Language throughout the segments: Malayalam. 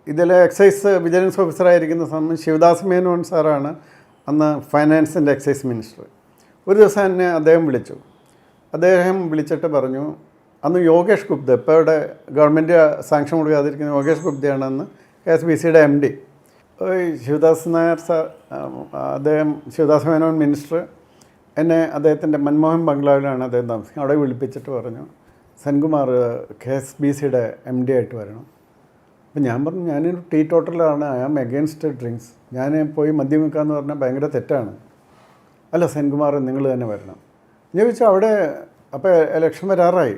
ഇതിലെ എക്സൈസ് വിജിലൻസ് ഓഫീസറായിരിക്കുന്ന സമയം ശിവദാസ് മേനോൻ സാറാണ് അന്ന് ഫൈനാൻസിൻ്റെ എക്സൈസ് മിനിസ്റ്റർ. ഒരു ദിവസം എന്നെ അദ്ദേഹം വിളിച്ചു. അദ്ദേഹം വിളിച്ചിട്ട് പറഞ്ഞു, അന്ന് യോഗേഷ് ഗുപ്ത, ഇപ്പോൾ ഇവിടെ ഗവൺമെൻറ് സാങ്ഷൻ കൊടുക്കാതിരിക്കുന്ന യോഗേഷ് ഗുപ്തയാണ് അന്ന് KSBCയുടെ MD. ശിവദാസ് നായർ സാർ, അദ്ദേഹം ശിവദാസ് മേനോൻ മിനിസ്റ്റർ എന്നെ അദ്ദേഹത്തിൻ്റെ മൻമോഹൻ ബംഗ്ലാവിലാണ് അദ്ദേഹം താമസിക്കുന്നത്. അവിടെ വിളിപ്പിച്ചിട്ട് പറഞ്ഞു, സെൻകുമാർ KSBCയുടെ MD ആയിട്ട് വരണം. അപ്പം ഞാൻ പറഞ്ഞു, ഞാനൊരു ടീ ടോട്ടലാണ്, ഐ ആം എഗെയിൻസ്റ്റ് ഡ്രിങ്ക്സ്, ഞാൻ പോയി മദ്യം വെക്കാമെന്ന് പറഞ്ഞാൽ ഭയങ്കര തെറ്റാണ്. അല്ല സെൻകുമാർ, നിങ്ങൾ തന്നെ വരണം. ഞാൻ ചോദിച്ചാൽ അവിടെ അപ്പോൾ ഇലക്ഷൻ വരാറായി,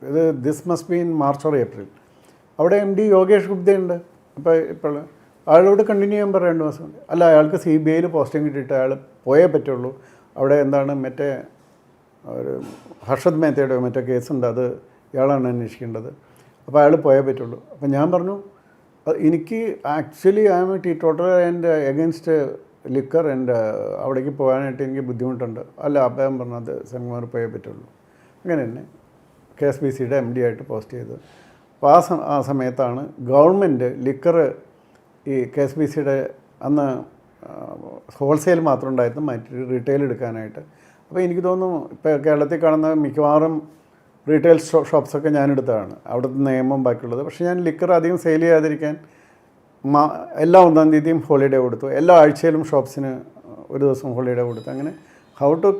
ഇത് this must be in March or April. അവിടെ MD യോഗേഷ് ഗുപ്തയുണ്ട്. ഇപ്പോൾ അയാളോട് കണ്ടിന്യൂ ചെയ്യാൻ പറയേണ്ട ദിവസമുണ്ട്. അല്ല, അയാൾക്ക് CBIയിൽ പോസ്റ്റിംഗ് കിട്ടിയിട്ട് അയാൾ പോയേ പറ്റുള്ളൂ. അവിടെ എന്താണ് മറ്റേ ഒരു ഹർഷദ് മേത്തയുടെ മറ്റേ കേസുണ്ട്, അത് ഇയാളാണ് അന്വേഷിക്കേണ്ടത്. അപ്പോൾ അയാൾ പോയേ പറ്റുള്ളൂ. അപ്പോൾ ഞാൻ പറഞ്ഞു, എനിക്ക് actually I am a teetotal and against liquor and അവിടേക്ക് പോകാനായിട്ട് എനിക്ക് ബുദ്ധിമുട്ടുണ്ട്. അല്ല, അപ്പോൾ ഞാൻ പറഞ്ഞു, അത് സെൻകുമാർ പോയേ പറ്റുള്ളൂ. അങ്ങനെ തന്നെ KSBCയുടെ MD ആയിട്ട് പോസ്റ്റ് ചെയ്തു. അപ്പോൾ ആ സമയത്താണ് ഗവൺമെൻറ് ലിക്കർ ഈ KSBCയുടെ അന്ന് ഹോൾസെയിൽ മാത്രം ഉണ്ടായിരുന്നു, മാറ്റി റീറ്റെയിൽ എടുക്കാനായിട്ട്. അപ്പോൾ എനിക്ക് തോന്നുന്നു ഇപ്പോൾ കേരളത്തിൽ കാണുന്ന മിക്കവാറും റീറ്റെയിൽ ഷോപ്സൊക്കെ ഞാനെടുത്തതാണ്, അവിടുത്തെ നിയമം ബാക്കിയുള്ളത്. പക്ഷേ ഞാൻ ലിക്കർ അധികം സെയിൽ ചെയ്യാതിരിക്കാൻ എല്ലാ 1-ാം തീയതിയും ഹോളിഡേ കൊടുത്തു, എല്ലാ ആഴ്ചയിലും ഷോപ്സിന് ഒരു ദിവസം ഹോളിഡേ കൊടുത്തു. അങ്ങനെ how to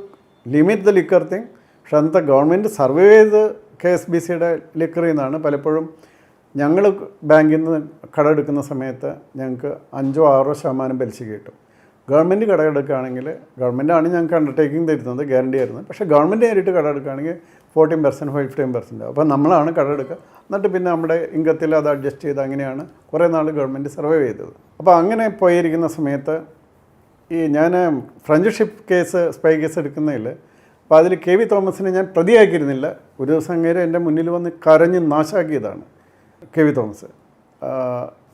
limit the liquor thing. പക്ഷേ അന്നത്തെ ഗവൺമെൻറ് സർവേ ചെയ്ത് KSBCയുടെ ലിക്കറിൽ നിന്നാണ് പലപ്പോഴും ഞങ്ങൾ ബാങ്കിൽ നിന്ന് കടമെടുക്കുന്ന സമയത്ത് ഞങ്ങൾക്ക് 5-6% പലിശ കിട്ടും. ഗവൺമെൻറ് കടമെടുക്കുകയാണെങ്കിൽ, ഗവൺമെൻറ്റാണ് ഞങ്ങൾക്ക് അണ്ടർടേക്കിംഗ് തരുന്നത്, ഗ്യാരണ്ടി ആയിരുന്നു. പക്ഷേ ഗവൺമെൻറ് നേരിട്ട് കടമെടുക്കുകയാണെങ്കിൽ 14%, 15%. അപ്പോൾ നമ്മളാണ് കടമെടുക്കുക. എന്നിട്ട് പിന്നെ നമ്മുടെ ഇൻകത്തിൽ അത് അഡ്ജസ്റ്റ് ചെയ്ത് അങ്ങനെയാണ് കുറേ നാൾ ഗവൺമെൻറ് സർവൈവ് ചെയ്തത്. അപ്പോൾ അങ്ങനെ പോയിരിക്കുന്ന സമയത്ത് ഞാൻ French ship case, spy case എടുക്കുന്നതിൽ, അപ്പോൾ അതിൽ KV തോമസിനെ ഞാൻ പ്രതിയാക്കിയിരുന്നില്ല. ഒരു ദിവസം അങ്ങേരെ എൻ്റെ മുന്നിൽ വന്ന് കരഞ്ഞ് നാശാക്കിയതാണ് KV തോമസ്.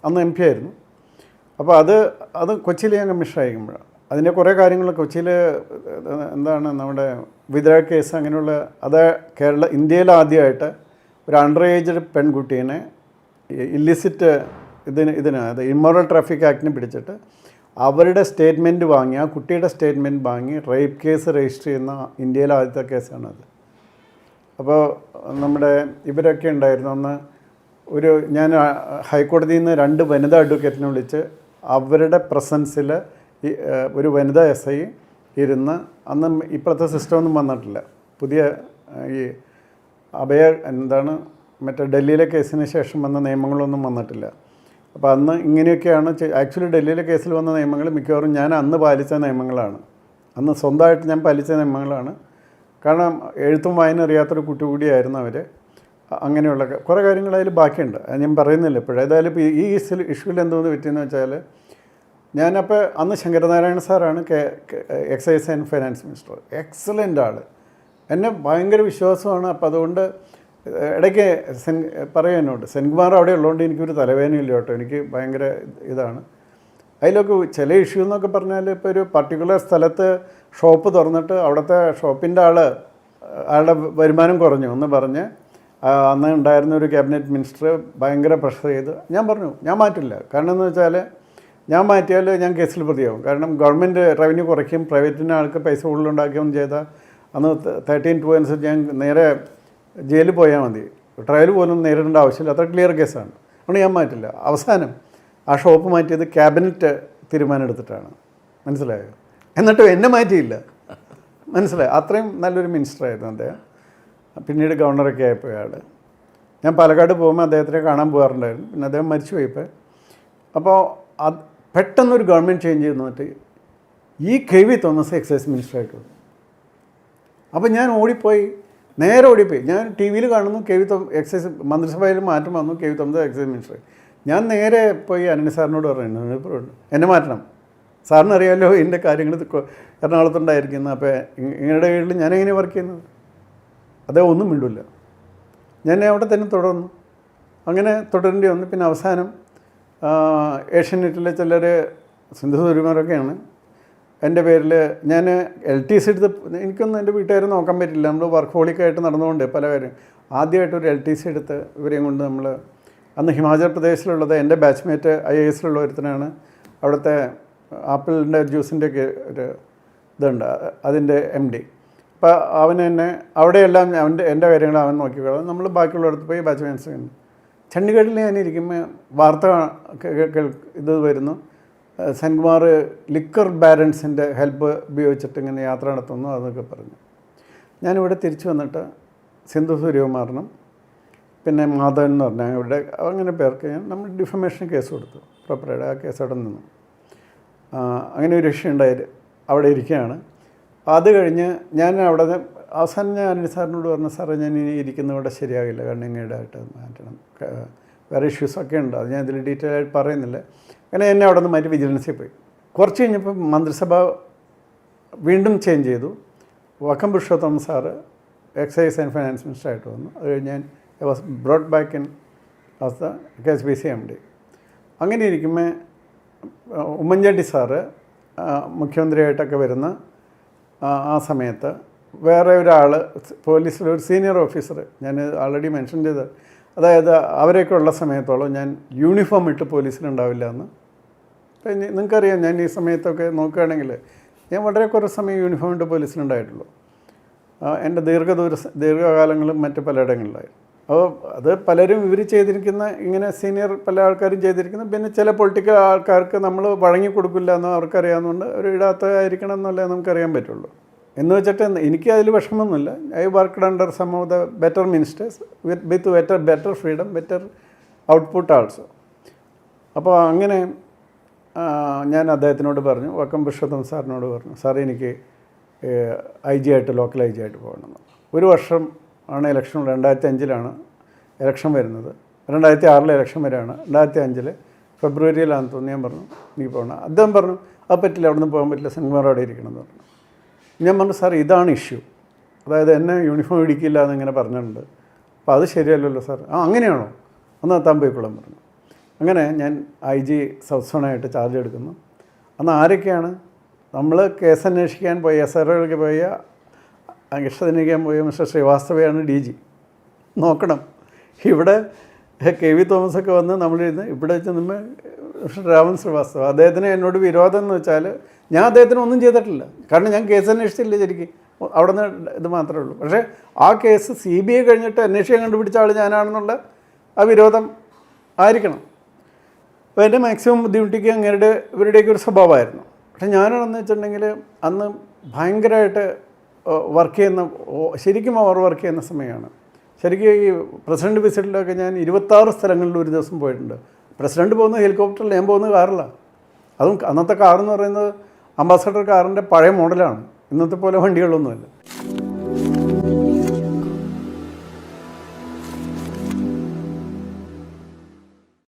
അന്ന് MP ആയിരുന്നു. അപ്പോൾ അത് കൊച്ചിയിൽ ഞാൻ കമ്മീഷണറായിരിക്കുമ്പോഴാണ്. അതിൻ്റെ കുറേ കാര്യങ്ങൾ കൊച്ചിയിൽ എന്താണ് നമ്മുടെ വിദ്രാ കേസ് അങ്ങനെയുള്ള, അത് ഇന്ത്യയിൽ ആദ്യമായിട്ട് ഒരു അണ്ടർ ഏജ്ഡ് പെൺകുട്ടീനെ ഇല്ലിസിറ്റ് അത് ഇമ്മോറൽ ട്രാഫിക് ആക്ടിന് പിടിച്ചിട്ട് അവരുടെ സ്റ്റേറ്റ്മെൻറ്റ് വാങ്ങി, ആ കുട്ടിയുടെ സ്റ്റേറ്റ്മെൻറ്റ് വാങ്ങി റേപ്പ് കേസ് രജിസ്റ്റർ ചെയ്യുന്ന ഇന്ത്യയിലെ ആദ്യത്തെ കേസാണത്. അപ്പോൾ നമ്മുടെ ഇവരൊക്കെ ഉണ്ടായിരുന്നു അന്ന്. ഞാൻ ഹൈക്കോടതിയിൽ നിന്ന് 2 വനിതാ അഡ്വക്കേറ്റിനെ വിളിച്ച് അവരുടെ പ്രസൻസിൽ ഒരു വനിതാ SI ഇരുന്ന്, അന്ന് ഇപ്പോഴത്തെ സിസ്റ്റമൊന്നും വന്നിട്ടില്ല, പുതിയ ഈ മറ്റേ ഡൽഹിയിലെ കേസിന് ശേഷം വന്ന നിയമങ്ങളൊന്നും വന്നിട്ടില്ല. അപ്പോൾ അന്ന് ഇങ്ങനെയൊക്കെയാണ്. ആക്ച്വലി ഡൽഹിയിലെ കേസിൽ വന്ന നിയമങ്ങൾ മിക്കവാറും ഞാൻ അന്ന് പാലിച്ച നിയമങ്ങളാണ്, അന്ന് സ്വന്തമായിട്ട് ഞാൻ പാലിച്ച നിയമങ്ങളാണ്. കാരണം എഴുത്തും വായന അറിയാത്തൊരു കുട്ടി കൂടിയായിരുന്നു അവർ. അങ്ങനെയുള്ള കുറേ കാര്യങ്ങൾ അതിൽ ബാക്കിയുണ്ട്, അത് ഞാൻ പറയുന്നില്ല ഇപ്പോഴും. ഏതായാലും ഈ ഇഷ്യൂവിൽ എന്തോന്ന് പറ്റിയെന്ന് വെച്ചാൽ, ഞാനപ്പോൾ അന്ന് ശങ്കരനാരായണ സാറാണ് excise and finance minister. Excellent ആൾ, എന്നെ ഭയങ്കര വിശ്വാസമാണ്. അപ്പോൾ അതുകൊണ്ട് ഇടയ്ക്ക് പറയും എന്നോട്, സെൻകുമാർ അവിടെ ഉള്ളതുകൊണ്ട് എനിക്കൊരു തലവേദനയില്ല കേട്ടോ, എനിക്ക് ഭയങ്കര ഇതാണ്. അതിലൊക്കെ ചില ഇഷ്യൂ എന്നൊക്കെ പറഞ്ഞാൽ, ഇപ്പോൾ ഒരു പർട്ടിക്കുലർ സ്ഥലത്ത് ഷോപ്പ് തുറന്നിട്ട് അവിടുത്തെ ഷോപ്പിൻ്റെ ആളുടെ വരുമാനം കുറഞ്ഞു എന്ന് പറഞ്ഞ് അന്ന് ഉണ്ടായിരുന്ന ഒരു ക്യാബിനറ്റ് മിനിസ്റ്റർ ഭയങ്കര പ്രഷർ ചെയ്ത് ഞാൻ പറഞ്ഞു, ഞാൻ മാറ്റില്ല. കാരണം എന്ന് വെച്ചാൽ ഞാൻ മാറ്റിയാൽ ഞാൻ കേസിൽ പ്രതിയാവും. കാരണം ഗവൺമെൻറ് റവന്യൂ കുറയ്ക്കും, പ്രൈവറ്റിന് ആൾക്ക് പൈസ കൂടുതലുണ്ടാക്കുകയും ചെയ്താൽ അന്ന് 13(2) അനുസരിച്ച് ഞാൻ നേരെ ജയിലിൽ പോയാൽ മതി, ട്രയൽ പോലും നേരിടേണ്ട ആവശ്യമില്ല, അത്ര ക്ലിയർ കേസാണ്. അതുകൊണ്ട് ഞാൻ മാറ്റില്ല. അവസാനം ആ ഷോപ്പ് മാറ്റിയത് ക്യാബിനറ്റ് തീരുമാനം എടുത്തിട്ടാണ്, മനസ്സിലായോ? എന്നിട്ടും എന്നെ മാറ്റിയില്ല, മനസ്സിലായോ? അത്രയും നല്ലൊരു മിനിസ്റ്ററായിരുന്നു അദ്ദേഹം. പിന്നീട് ഗവർണറൊക്കെ ആയപ്പോൾ അയാൾ. ഞാൻ പാലക്കാട് പോകുമ്പോൾ അദ്ദേഹത്തിനെ കാണാൻ പോകാറുണ്ടായിരുന്നു. പിന്നെ അദ്ദേഹം മരിച്ചു പോയപ്പോൾ. അപ്പോൾ പെട്ടെന്നൊരു ഗവൺമെൻറ് ചേഞ്ച് ചെയ്ത് വന്നിട്ട് ഈ KV തോമസ് എക്സൈസ് മിനിസ്റ്ററായിട്ട് വന്നു. അപ്പോൾ ഞാൻ നേരെ ഓടിപ്പോയി. ഞാൻ TV കാണുന്നു KV എക്സൈസ് മന്ത്രിസഭയിൽ മാറ്റം വന്നു, KV തോമസ് എക്സൈസ് മിനിസ്റ്റർ. ഞാൻ നേരെ പോയി അനന്യ സാറിനോട് പറഞ്ഞു, എന്നെ മാറ്റണം, സാറിന് അറിയാമല്ലോ ഇതിൻ്റെ കാര്യങ്ങൾ എറണാകുളത്തുണ്ടായിരിക്കുന്നു, അപ്പോൾ ഇങ്ങയുടെ കീഴിൽ ഞാനെങ്ങനെ വർക്ക് ചെയ്യുന്നത്? അദ്ദേഹം ഒന്നും മിണ്ടില്ല. ഞാൻ അവിടെ തന്നെ തുടർന്നു. അങ്ങനെ തുടരേണ്ടി വന്നു. പിന്നെ അവസാനം ഏഷ്യാനെറ്റിലെ ചിലർ, സിന്ധു സൂര്യമാരൊക്കെയാണ് എൻ്റെ പേരിൽ, ഞാൻ LTC എടുത്ത്, എനിക്കൊന്നും എൻ്റെ വീട്ടുകാരെ നോക്കാൻ പറ്റില്ല, നമ്മൾ വർക്ക് ഹോളിക്കായിട്ട് നടന്നുകൊണ്ട് പല കാര്യം. ആദ്യമായിട്ടൊരു LTC എടുത്ത് ഇവരെയും കൊണ്ട് നമ്മൾ അന്ന് ഹിമാചൽ പ്രദേശിലുള്ളത് എൻ്റെ ബാച്ച്മേറ്റ് IAS ഒരുത്തനാണ്. അവിടുത്തെ ആപ്പിളിൻ്റെ ജ്യൂസിൻ്റെ ഒക്കെ ഒരു ഇതുണ്ട്, അതിൻ്റെ MD. അപ്പോൾ അവന് തന്നെ അവിടെയെല്ലാം എൻ്റെ കാര്യങ്ങൾ അവൻ നോക്കിക്കോളാം. നമ്മൾ ബാക്കിയുള്ളടത്ത് പോയി ബാച്ച്മേറ്റ്സ് ഉണ്ട്. ചണ്ഡീഗഡിൽ ഞാൻ ഇരിക്കുമ്പോൾ വാർത്ത ഇത് വരുന്നു, സെൻകുമാർ ലിക്കർ ബാരൻസിൻ്റെ ഹെൽപ്പ് ഉപയോഗിച്ചിട്ട് ഇങ്ങനെ യാത്ര നടത്തുന്നു അതൊക്കെ പറഞ്ഞു. ഞാനിവിടെ തിരിച്ചു വന്നിട്ട് സിന്ധു സൂര്യകുമാറിനും പിന്നെ മാധവൻ എന്ന് പറഞ്ഞാൽ ഇവിടെ അങ്ങനെ പേർക്ക് നമ്മൾ ഡിഫമേഷൻ കേസ് കൊടുത്തു. പ്രോപ്പറായിട്ട് ആ കേസ് അവിടെ നിന്നു. അങ്ങനെ ഒരു ഇഷ്യൂ ഉണ്ടായി അവിടെ ഇരിക്കുകയാണ്. അത് കഴിഞ്ഞ് ഞാൻ അവിടെ അവസാനം ഞാൻ അനിൽ സാറിനോട് പറഞ്ഞു, സാറേ ഞാൻ ഇനി ഇരിക്കുന്നവിടെ ശരിയാകില്ല, കാരണം ഇങ്ങോട്ടായിട്ട് മാറ്റണം, വേറെ ഇഷ്യൂസൊക്കെ ഉണ്ട്, അത് ഞാൻ ഇതിൽ ഡീറ്റെയിൽ ആയിട്ട് പറയുന്നില്ല. അങ്ങനെ എന്നെ അവിടെ നിന്ന് മാറ്റി വിജിലൻസിൽ പോയി. കുറച്ച് കഴിഞ്ഞപ്പോൾ മന്ത്രിസഭ വീണ്ടും ചേഞ്ച് ചെയ്തു. വക്കം പുരുഷോത്തമൻ സാറ് എക്സൈസ് ആൻഡ് ഫൈനാൻസ് മിനിസ്റ്ററായിട്ട് വന്നു. അത് കഴിഞ്ഞ് ഞാൻ was brought back in as the KSBC MD. അങ്ങനെ ഇരിക്കുമ്പോൾ ഉമ്മൻചാണ്ടി സാറ് മുഖ്യമന്ത്രിയായിട്ടൊക്കെ വരുന്ന ആ സമയത്ത് വേറെ ഒരാൾ പോലീസിലെ ഒരു സീനിയർ ഓഫീസർ, ഞാൻ ആൾറെഡി മെൻഷൻ ചെയ്ത്, അതായത് അവരെയൊക്കെ ഉള്ള സമയത്തോളം ഞാൻ യൂണിഫോം ഇട്ട് പോലീസിലുണ്ടാവില്ല എന്ന്. അപ്പം നിങ്ങൾക്കറിയാം, ഞാൻ ഈ സമയത്തൊക്കെ നോക്കുകയാണെങ്കിൽ ഞാൻ വളരെ കുറച്ച് സമയം യൂണിഫോം ഇട്ട് പോലീസിലുണ്ടായിട്ടുള്ളൂ. എൻ്റെ ദീർഘകാലങ്ങളും മറ്റ് പലയിടങ്ങളിലായി. അപ്പോൾ അത് പലരും ഇവർ ചെയ്തിരിക്കുന്ന ഇങ്ങനെ സീനിയർ പല ആൾക്കാരും ചെയ്തിരിക്കുന്നു. പിന്നെ ചില പൊളിറ്റിക്കൽ ആൾക്കാർക്ക് നമ്മൾ വഴങ്ങി കൊടുക്കില്ല എന്ന് അവർക്കറിയാവുന്നതുകൊണ്ട് ഒരു ഇടാത്തതായിരിക്കണം എന്നല്ലേ നമുക്കറിയാൻ പറ്റുള്ളൂ. എന്ന് വെച്ചിട്ട് എനിക്ക് അതിൽ വിഷമമൊന്നുമില്ല. I worked under some of the better ministers with better freedom, better output also. അപ്പോൾ അങ്ങനെ ഞാൻ അദ്ദേഹത്തിനോട് പറഞ്ഞു, വക്കം പുരുഷോത്തമൻ സാറിനോട് പറഞ്ഞു, സാർ എനിക്ക് IG ആയിട്ട് ലോക്കൽ IG ആയിട്ട് പോകണമെന്ന്. ഒരു വർഷം ആണ് ഇലക്ഷൻ, 2005 ഇലക്ഷൻ വരുന്നത്. 2006 ഇലക്ഷൻ വരെയാണ്. 2005 ഫെബ്രുവരിയിലാണെന്ന് തോന്നി. ഞാൻ പറഞ്ഞു എനിക്ക് പോകണം. അദ്ദേഹം പറഞ്ഞു അത് പറ്റില്ല, അവിടെ നിന്ന് പോകാൻ പറ്റില്ല, സെൻകുമാർ അവിടെ ഇരിക്കണം എന്ന് പറഞ്ഞു. ഞാൻ പറഞ്ഞു സാർ ഇതാണ് ഇഷ്യൂ, അതായത് എന്നെ യൂണിഫോം ഇടിക്കില്ല എന്നിങ്ങനെ പറഞ്ഞിട്ടുണ്ട്, അപ്പോൾ അത് ശരിയല്ലല്ലോ സാർ. അങ്ങനെയാണോ, ഒന്ന് എത്താൻ പോയിക്കൊള്ളാൻ പറഞ്ഞു. അങ്ങനെ ഞാൻ IG സൗത്ത് സോണായിട്ട് ചാർജ് എടുക്കുന്നു. അന്ന് ആരൊക്കെയാണ് നമ്മൾ കേസ് അന്വേഷിക്കാൻ പോയ SROയിലേക്ക് പോയ അന്വേഷിക്കാൻ പോയ മിസ്റ്റർ ശ്രീവാസ്തവയാണ് DG. നോക്കണം, ഇവിടെ KV തോമസൊക്കെ വന്ന് നമ്മളിരുന്ന് ഇവിടെ വെച്ച് നമ്മൾ മിസ്റ്റർ രാമൻ ശ്രീവാസ്തവ, അദ്ദേഹത്തിന് എന്നോട് വിരോധം എന്ന് വെച്ചാൽ ഞാൻ അദ്ദേഹത്തിന് ഒന്നും ചെയ്തിട്ടില്ല, കാരണം ഞാൻ കേസ് അന്വേഷിച്ചില്ല ശരിക്കും, അവിടെ നിന്ന് ഇത് മാത്രമേ ഉള്ളൂ. പക്ഷേ ആ കേസ് CBI കഴിഞ്ഞിട്ട് അന്വേഷിക്കാൻ കണ്ടുപിടിച്ച ആൾ ഞാനാണെന്നുള്ള ആ വിരോധം ആയിരിക്കണം. അപ്പോൾ എൻ്റെ മാക്സിമം ബുദ്ധിമുട്ടിക്ക് അങ്ങയുടെ ഇവരുടെയൊക്കെ ഒരു സ്വഭാവമായിരുന്നു. പക്ഷെ ഞാനാണെന്ന് വെച്ചിട്ടുണ്ടെങ്കിൽ അന്ന് ഭയങ്കരമായിട്ട് വർക്ക് ചെയ്യുന്ന, ശരിക്കും ഓവർ വർക്ക് ചെയ്യുന്ന സമയമാണ്. ശരിക്കും ഈ പ്രസിഡൻറ്റ് വിസിറ്റിലൊക്കെ ഞാൻ 26 സ്ഥലങ്ങളിൽ ഒരു ദിവസം പോയിട്ടുണ്ട്. പ്രസിഡൻറ്റ് പോകുന്ന ഹെലികോപ്റ്ററിൽ, ഞാൻ പോകുന്ന കാറിലാണ്. അതും അന്നത്തെ കാറെന്ന് പറയുന്നത് അംബാസഡർ കാറിൻ്റെ പഴയ മോഡലാണ്, ഇന്നത്തെ പോലെ വണ്ടികളൊന്നുമല്ല.